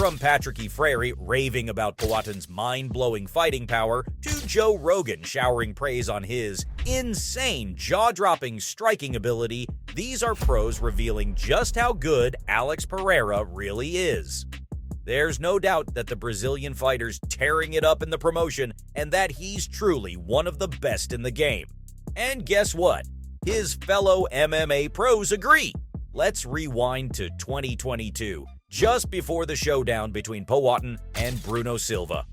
From Patrick Freire raving about Poatin's mind-blowing fighting power to Joe Rogan showering praise on his insane, jaw-dropping striking ability, these are pros revealing just how good Alex Pereira really is. There's no doubt that the Brazilian fighter's tearing it up in the promotion and that he's truly one of the best in the game. And guess what? His fellow MMA pros agree. Let's rewind to 2022. Just before the showdown between Poatin and Bruno Silva.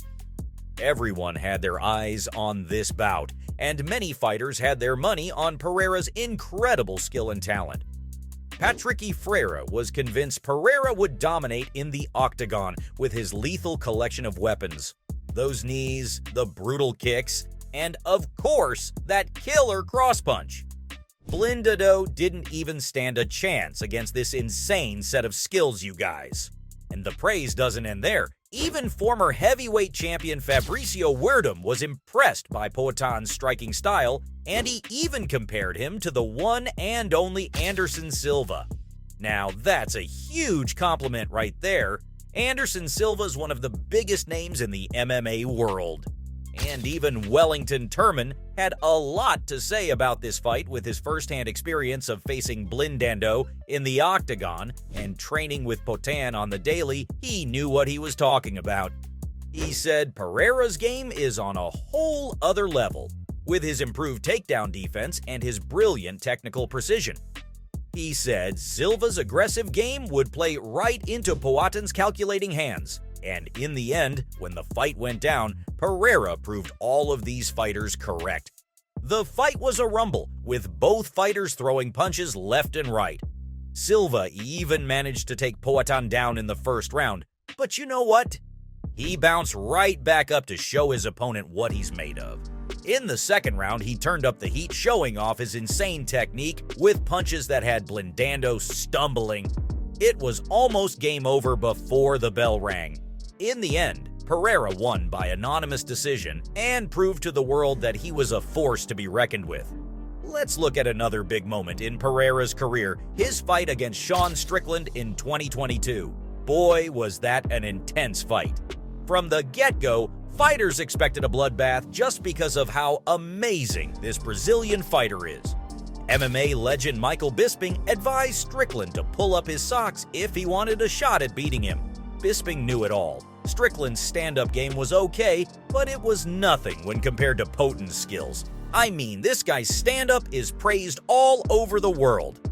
Everyone had their eyes on this bout, and many fighters had their money on Pereira's incredible skill and talent. Patrick Freire was convinced Pereira would dominate in the octagon with his lethal collection of weapons. Those knees, the brutal kicks, and of course, that killer cross-punch. Blindado didn't even stand a chance against this insane set of skills, you guys. And the praise doesn't end there. Even former heavyweight champion Fabricio Werdum was impressed by Poatin's striking style, and he even compared him to the one and only Anderson Silva. Now that's a huge compliment right there. Anderson Silva is one of the biggest names in the MMA world. And even Wellington Turman had a lot to say about this fight with his first-hand experience of facing Blindado in the octagon and training with Poatin on the daily. He knew what he was talking about. He said Pereira's game is on a whole other level, with his improved takedown defense and his brilliant technical precision. He said Silva's aggressive game would play right into Poatin's calculating hands. And in the end, when the fight went down, Pereira proved all of these fighters correct. The fight was a rumble, with both fighters throwing punches left and right. Silva even managed to take Poatin down in the first round, but you know what? He bounced right back up to show his opponent what he's made of. In the second round, he turned up the heat, showing off his insane technique with punches that had Blindado stumbling. It was almost game over before the bell rang. In the end, Pereira won by anonymous decision and proved to the world that he was a force to be reckoned with. Let's look at another big moment in Pereira's career, his fight against Sean Strickland in 2022. Boy, was that an intense fight. From the get-go, fighters expected a bloodbath just because of how amazing this Brazilian fighter is. MMA legend Michael Bisping advised Strickland to pull up his socks if he wanted a shot at beating him. Bisping knew it all. Strickland's stand-up game was okay, but it was nothing when compared to Poatin's skills. I mean, this guy's stand-up is praised all over the world.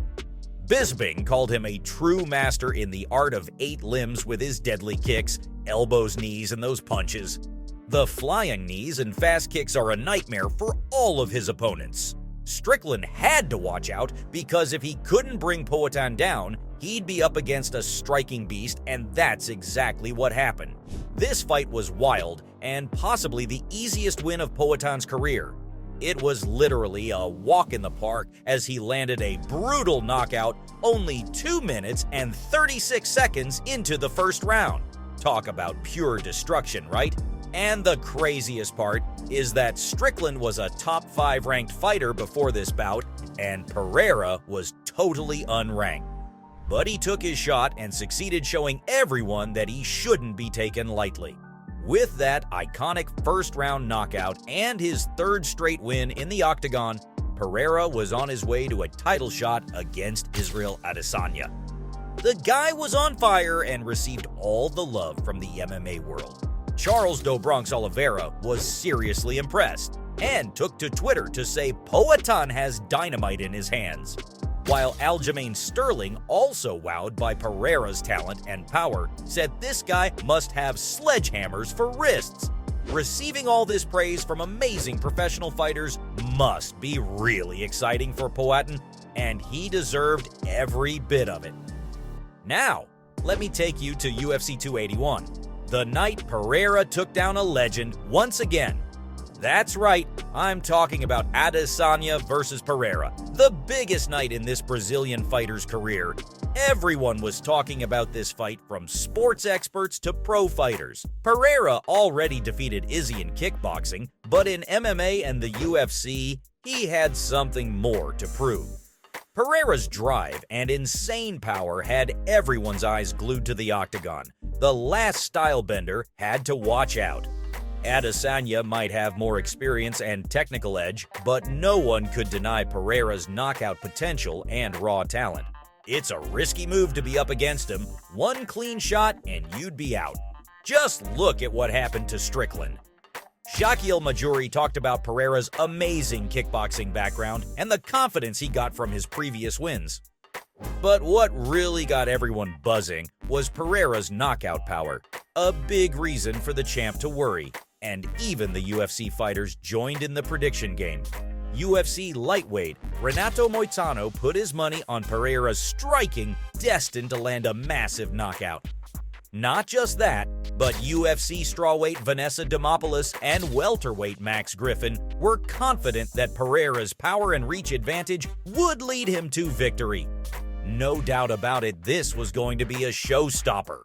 Bisping called him a true master in the art of 8 limbs with his deadly kicks, elbows, knees, and those punches. The flying knees and fast kicks are a nightmare for all of his opponents. Strickland had to watch out because if he couldn't bring Poatin down, he'd be up against a striking beast, and that's exactly what happened. This fight was wild and possibly the easiest win of Poatin's career. It was literally a walk in the park as he landed a brutal knockout only 2 minutes and 36 seconds into the first round. Talk about pure destruction, right? And the craziest part is that Strickland was a top 5 ranked fighter before this bout, and Pereira was totally unranked. But he took his shot and succeeded showing everyone that he shouldn't be taken lightly. With that iconic first-round knockout and his 3rd straight win in the octagon, Pereira was on his way to a title shot against Israel Adesanya. The guy was on fire and received all the love from the MMA world. Charles Do Bronx Oliveira was seriously impressed and took to Twitter to say Poatin has dynamite in his hands. While Aljamain Sterling, also wowed by Pereira's talent and power, said this guy must have sledgehammers for wrists. Receiving all this praise from amazing professional fighters must be really exciting for Poatin, and he deserved every bit of it. Now, let me take you to UFC 281, the night Pereira took down a legend once again. That's right, I'm talking about Adesanya versus Pereira, the biggest night in this Brazilian fighter's career. Everyone was talking about this fight, from sports experts to pro fighters. Pereira already defeated Izzy in kickboxing, but in MMA and the UFC, he had something more to prove. Pereira's drive and insane power had everyone's eyes glued to the octagon. The last style bender had to watch out. Adesanya might have more experience and technical edge, but no one could deny Pereira's knockout potential and raw talent. It's a risky move to be up against him. One clean shot and you'd be out. Just look at what happened to Strickland. Shaquille Majuri talked about Pereira's amazing kickboxing background and the confidence he got from his previous wins. But what really got everyone buzzing was Pereira's knockout power, a big reason for the champ to worry, and even the UFC fighters joined in the prediction game. UFC lightweight Renato Moicano put his money on Pereira's striking, destined to land a massive knockout. Not just that, but UFC strawweight Vanessa Demopoulos and welterweight Max Griffin were confident that Pereira's power and reach advantage would lead him to victory. No doubt about it, this was going to be a showstopper.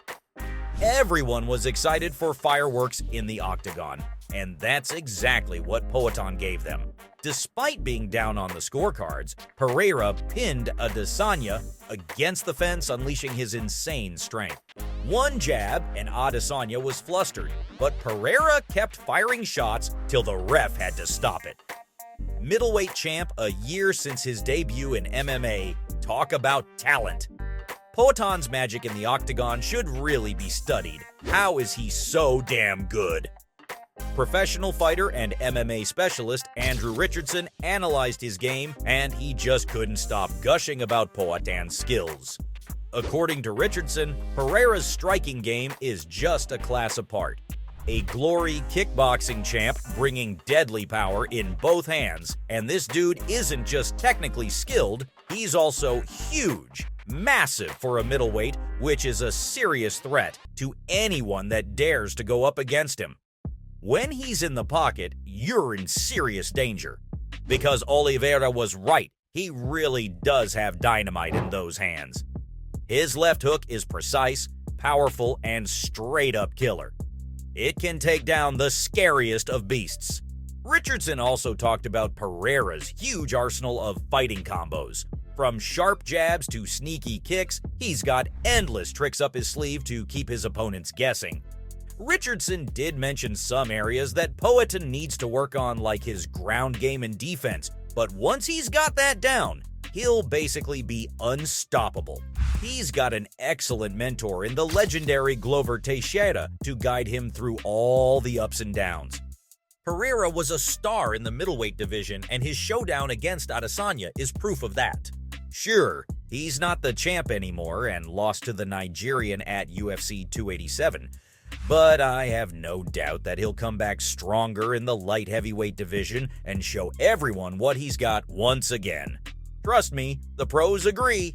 Everyone was excited for fireworks in the octagon, and that's exactly what Poatan gave them. Despite being down on the scorecards, Pereira pinned Adesanya against the fence, unleashing his insane strength. One jab and Adesanya was flustered, but Pereira kept firing shots till the ref had to stop it. Middleweight champ a year since his debut in MMA, talk about talent. Poatan's magic in the octagon should really be studied. How is he so damn good? Professional fighter and MMA specialist Andrew Richardson analyzed his game, and he just couldn't stop gushing about Poatan's skills. According to Richardson, Pereira's striking game is just a class apart. A glory kickboxing champ bringing deadly power in both hands, and this dude isn't just technically skilled, he's also huge, massive for a middleweight, which is a serious threat to anyone that dares to go up against him. When he's in the pocket, you're in serious danger. Because Oliveira was right, he really does have dynamite in those hands. His left hook is precise, powerful, and straight-up killer. It can take down the scariest of beasts. Richardson also talked about Pereira's huge arsenal of fighting combos. From sharp jabs to sneaky kicks, he's got endless tricks up his sleeve to keep his opponents guessing. Richardson did mention some areas that Poatan needs to work on, like his ground game and defense, but once he's got that down, he'll basically be unstoppable. He's got an excellent mentor in the legendary Glover Teixeira to guide him through all the ups and downs. Pereira was a star in the middleweight division, and his showdown against Adesanya is proof of that. Sure, he's not the champ anymore and lost to the Nigerian at UFC 287, but I have no doubt that he'll come back stronger in the light heavyweight division and show everyone what he's got once again. Trust me, the pros agree.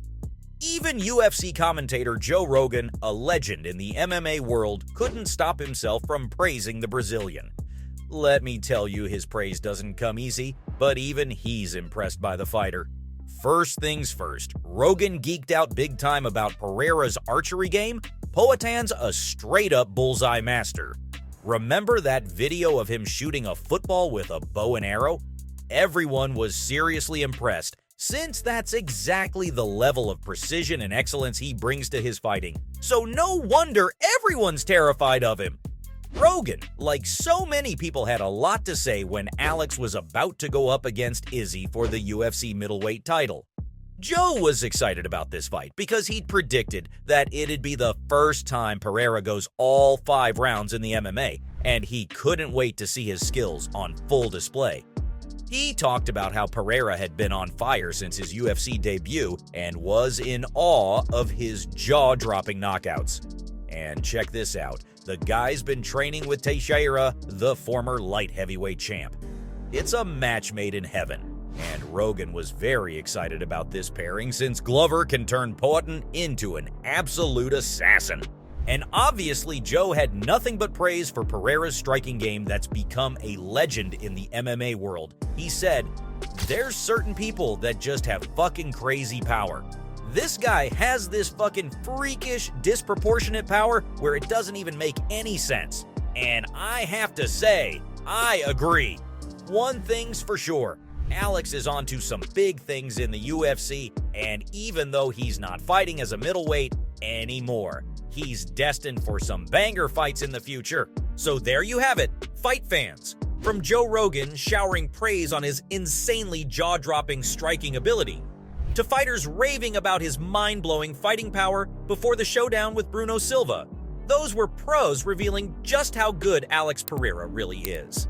Even UFC commentator Joe Rogan, a legend in the MMA world, couldn't stop himself from praising the Brazilian. Let me tell you, his praise doesn't come easy, but even he's impressed by the fighter. First things first, Rogan geeked out big time about Pereira's archery game. Poatan's a straight-up bullseye master. Remember that video of him shooting a football with a bow and arrow? Everyone was seriously impressed, since that's exactly the level of precision and excellence he brings to his fighting. So no wonder everyone's terrified of him. Rogan, like so many people, had a lot to say when Alex was about to go up against Izzy for the UFC middleweight title. Joe was excited about this fight because he'd predicted that it'd be the first time Pereira goes all 5 rounds in the MMA, and he couldn't wait to see his skills on full display. He talked about how Pereira had been on fire since his UFC debut and was in awe of his jaw-dropping knockouts. And check this out, the guy's been training with Teixeira, the former light heavyweight champ. It's a match made in heaven. And Rogan was very excited about this pairing since Glover can turn Poatan into an absolute assassin. And obviously Joe had nothing but praise for Pereira's striking game that's become a legend in the MMA world. He said, "There's certain people that just have fucking crazy power. This guy has this fucking freakish, disproportionate power where it doesn't even make any sense. And I have to say, I agree. One thing's for sure. Alex is onto some big things in the UFC, and even though he's not fighting as a middleweight anymore, he's destined for some banger fights in the future. So there you have it, fight fans. From Joe Rogan showering praise on his insanely jaw-dropping striking ability, to fighters raving about his mind-blowing fighting power before the showdown with Bruno Silva, those were pros revealing just how good Alex Pereira really is.